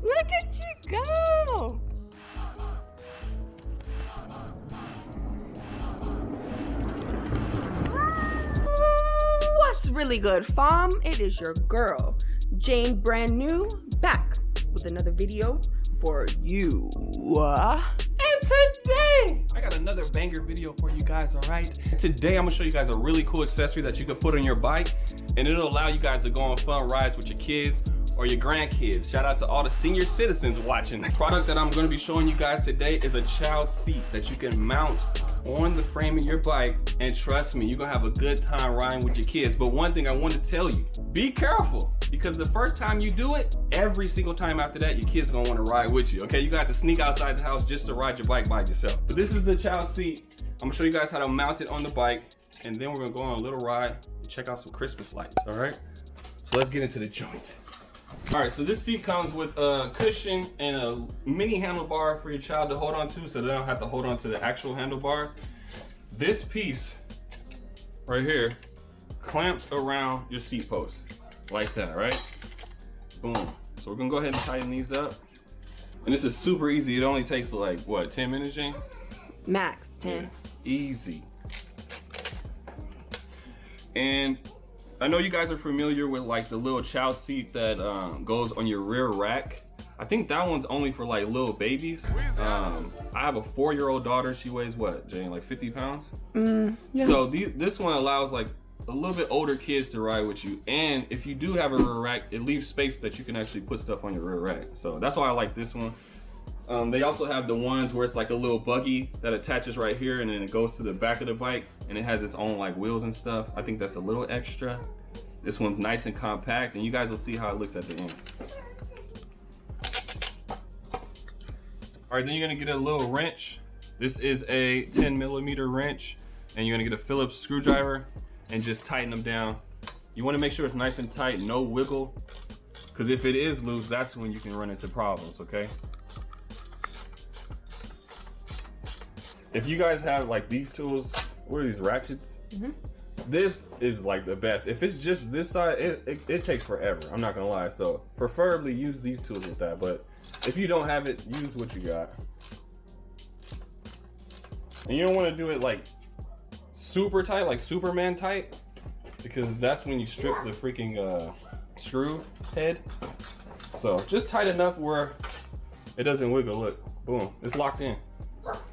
Look at you go. What's really good, fam? It is your girl, Jane, brand new, back with another video for you. And today, I got another banger video for you guys, all right? Today, I'm gonna show you guys a really cool accessory that you can put on your bike, and it'll allow you guys to go on fun rides with your kids or your grandkids. Shout out to all the senior citizens watching. The product that I'm gonna be showing you guys today is a child seat that you can mount on the frame of your bike, and trust me, you're gonna have a good time riding with your kids. But one thing I want to tell you, be careful, because the first time you do it, every single time after that, your kids are gonna wanna ride with you, okay? You got to sneak outside the house just to ride your bike by yourself. But this is the child seat. I'm gonna show you guys how to mount it on the bike, and then we're gonna go on a little ride and check out some Christmas lights, all right? So let's get into the joint. All right, so this seat comes with a cushion and a mini handlebar for your child to hold on to, so they don't have to hold on to the actual handlebars. This piece right here clamps around your seat post like that, right? Boom. So we're gonna go ahead and tighten these up. And this is super easy. It only takes like, what, 10 minutes, Jane? Max 10. Yeah, easy. And I know you guys are familiar with like the little child seat that goes on your rear rack. I think that one's only for like little babies. I have a 4-year-old daughter. She weighs what, Jane, like 50 pounds? Yeah. So this one allows like a little bit older kids to ride with you. And if you do have a rear rack, it leaves space that you can actually put stuff on your rear rack. So that's why I like this one. They also have the ones where it's like a little buggy that attaches right here, and then it goes to the back of the bike, and it has its own like wheels and stuff. I think that's a little extra. This one's nice and compact, and you guys will see how it looks at the end. All right, then you're gonna get a little wrench. This is a 10mm wrench, and you're gonna get a Phillips screwdriver and just tighten them down. You wanna make sure it's nice and tight, no wiggle, because if it is loose, that's when you can run into problems, okay? If you guys have like these tools, what are these, ratchets? This is like the best. If it's just this side, it takes forever, I'm not gonna lie. So preferably use these tools with that, but if you don't have it, use what you got. And you don't wanna do it like super tight, like Superman tight, because that's when you strip the freaking screw head. So just tight enough where it doesn't wiggle. Look, boom, it's locked in.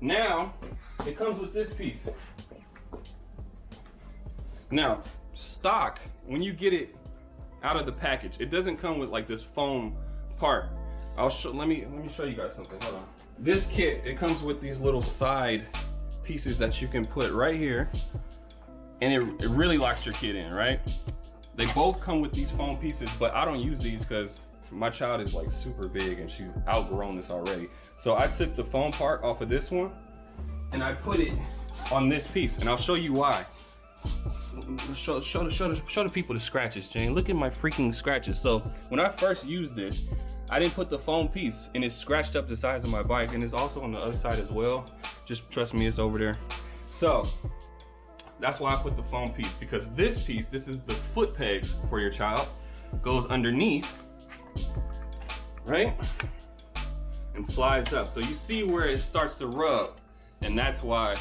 Now, it comes with this piece. Now, stock, when you get it out of the package, it doesn't come with like this foam part. Let me show you guys something, hold on. This kit, it comes with these little side pieces that you can put right here, and it really locks your kid in, right? They both come with these foam pieces, but I don't use these because my child is like super big and she's outgrown this already. So I took the foam part off of this one and I put it on this piece, and I'll show you why. Show the people the scratches, Jane. Look at my freaking scratches. So when I first used this, I didn't put the foam piece, and it scratched up the sides of my bike, and it's also on the other side as well. Just trust me, it's over there. So that's why I put the foam piece, because this piece, this is the foot pegs for your child, goes underneath, right? And slides up. So you see where it starts to rub, and that's why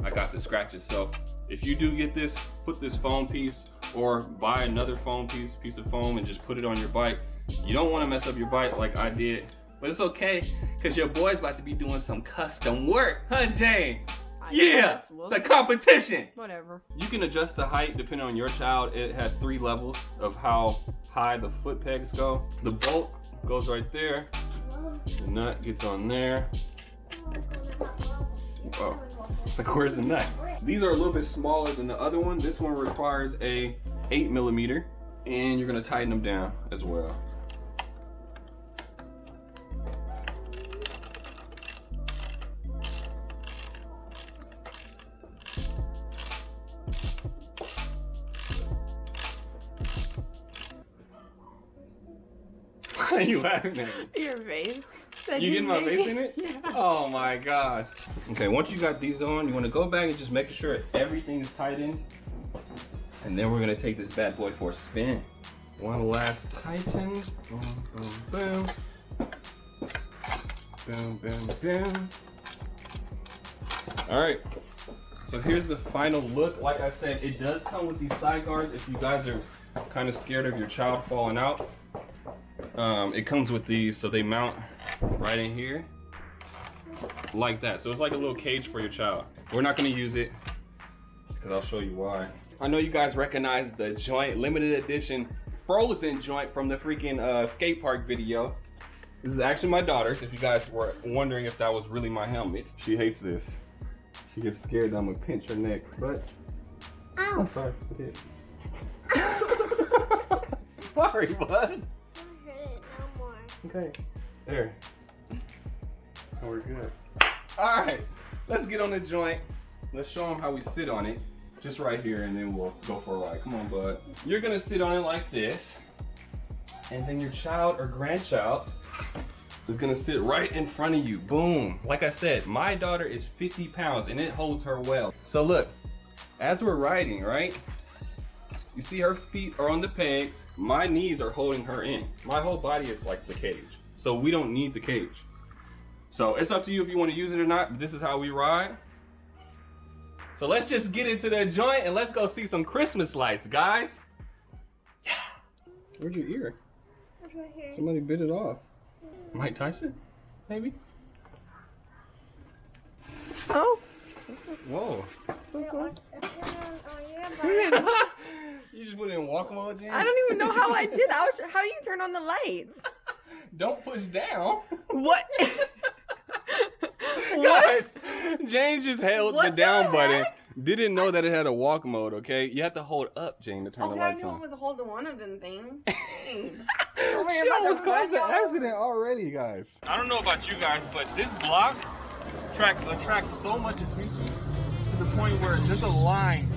I got the scratches. So if you do get this, put this foam piece, or buy another foam piece of foam, and just put it on your bike. You don't want to mess up your bike like I did, but it's okay, because your boy's about to be doing some custom work, huh, Jane? Yeah, it's a competition. Whatever. You can adjust the height depending on your child. It has 3 levels of how high the foot pegs go. The bolt goes right there. The nut gets on there. Oh, it's like, where's the nut? These are a little bit smaller than the other one. This one requires a 8mm, and you're gonna tighten them down as well. Why are you laughing at me? Your face. You getting my face in it? Yeah. Oh my gosh. Okay, once you got these on, you want to go back and just make sure everything is tightened. And then we're gonna take this bad boy for a spin. One last tighten. Boom, boom, boom. Boom, boom, boom. All right. So here's the final look. Like I said, it does come with these side guards if you guys are kind of scared of your child falling out. It comes with these, so they mount right in here like that. So it's like a little cage for your child. We're not going to use it because I'll show you why. I know you guys recognize the joint, limited edition frozen joint from the freaking skate park video. This is actually my daughter's, if you guys were wondering if that was really my helmet. She hates this. She gets scared that I'm gonna pinch her neck, but ow. I'm sorry. Okay. Sorry, bud. Don't hurt it no more. Okay. There. So we're good. All right. Let's get on the joint. Let's show them how we sit on it. Just right here, and then we'll go for a ride. Come on, bud. You're gonna sit on it like this, and then your child or grandchild is gonna sit right in front of you. Boom. Like I said, my daughter is 50 pounds and it holds her well. So look, as we're riding, right? You see her feet are on the pegs. My knees are holding her in. My whole body is like the cage. So we don't need the cage. So it's up to you if you want to use it or not. But this is how we ride. So let's just get into the joint and let's go see some Christmas lights, guys. Yeah. Where's your ear? It's right here. Somebody bit it off. Mike Tyson, maybe? Oh. Whoa. You just put it in walk mode, Jane? I don't even know how I did. How do you turn on the lights? Don't push down. What? Guys, Jane just held the down button. heck? Didn't know that it had a walk mode, okay? You have to hold up, Jane, to turn the Okay, I lights knew on. it was a hold one of them thing. She almost caused an accident already, guys. I don't know about you guys, but this block attracts so much attention to the point where there's a line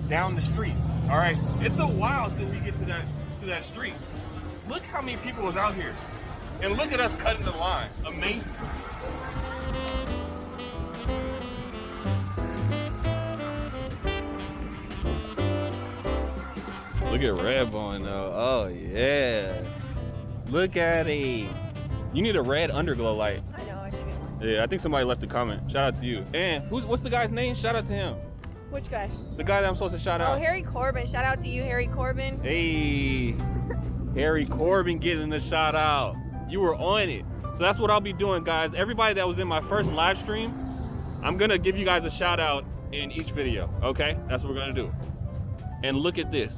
down the street. All right, it's a while till we get to that street. Look how many people was out here, and look at us cutting the line. Amazing. Look at Redbone though. Oh yeah. Look at it. You need a red underglow light. I know, I should get one. Yeah, I think somebody left a comment. Shout out to you. And what's the guy's name? Shout out to him. Which guy? The guy that I'm supposed to shout out. Oh, Harry Corbin. Shout out to you, Harry Corbin. Hey, Harry Corbin getting the shout out. You were on it. So that's what I'll be doing, guys. Everybody that was in my first live stream, I'm gonna give you guys a shout out in each video, okay? That's what we're gonna do. And look at this.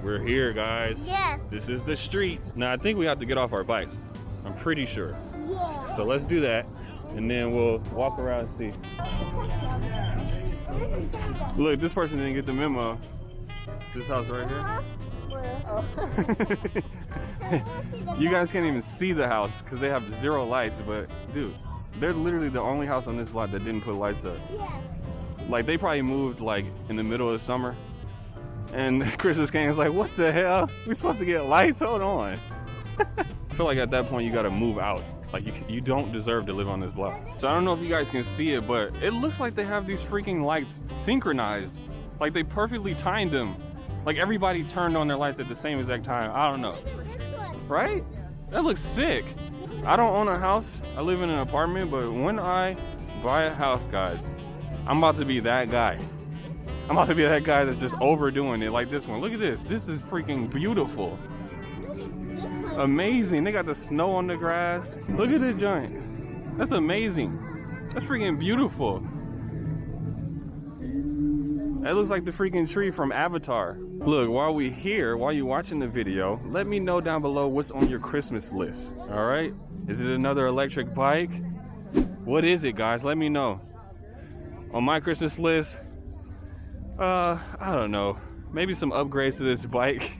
We're here, guys. Yes. This is the streets. Now, I think we have to get off our bikes. I'm pretty sure. Yeah. So let's do that, and then we'll walk around and see. Look, this person didn't get the memo. This house right here. You guys can't even see the house because they have 0 lights, but dude, they're literally the only house on this block that didn't put lights up. Yeah. Like, they probably moved like in the middle of the summer, and Christmas came, was like, what the hell? We're supposed to get lights? Hold on. I feel like at that point you gotta move out. Like, you don't deserve to live on this block. So I don't know if you guys can see it, but it looks like they have these freaking lights synchronized. Like, they perfectly timed them. Like, everybody turned on their lights at the same exact time. I don't know. This one. Right? That looks sick. I don't own a house. I live in an apartment, but when I buy a house, guys, I'm about to be that guy. I'm about to be that guy that's just overdoing it like this one. Look at this. This is freaking beautiful. Look at this one. Amazing. They got the snow on the grass. Look at this giant. That's amazing. That's freaking beautiful. That looks like the freaking tree from Avatar. Look, while you're watching the video, let me know down below what's on your Christmas list. All right? Is it another electric bike? What is it, guys? Let me know. On my Christmas list, I don't know. Maybe some upgrades to this bike.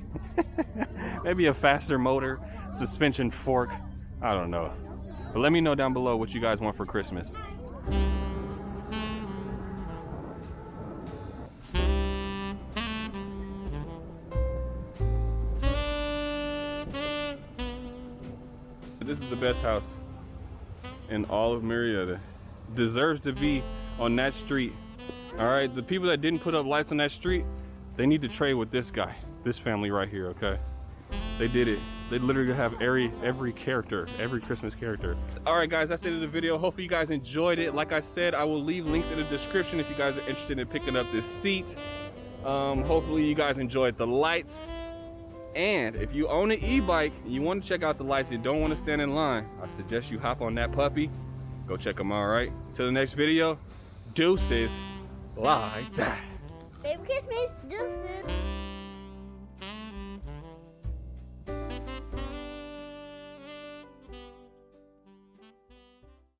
Maybe a faster motor, suspension fork. I don't know. But let me know down below what you guys want for Christmas. This is the best house in all of Marietta. Deserves to be on that street. All right, the people that didn't put up lights on that street, they need to trade with this guy, this family right here, okay? They did it. They literally have every character, every Christmas character. All right, guys, that's it of the video. Hopefully you guys enjoyed it. Like I said, I will leave links in the description if you guys are interested in picking up this seat. Hopefully you guys enjoyed the lights. And if you own an e-bike and you want to check out the lights and don't want to stand in line, I suggest you hop on that puppy. Go check them out, all right? Till the next video, deuces like that. Baby Christmas, deuces.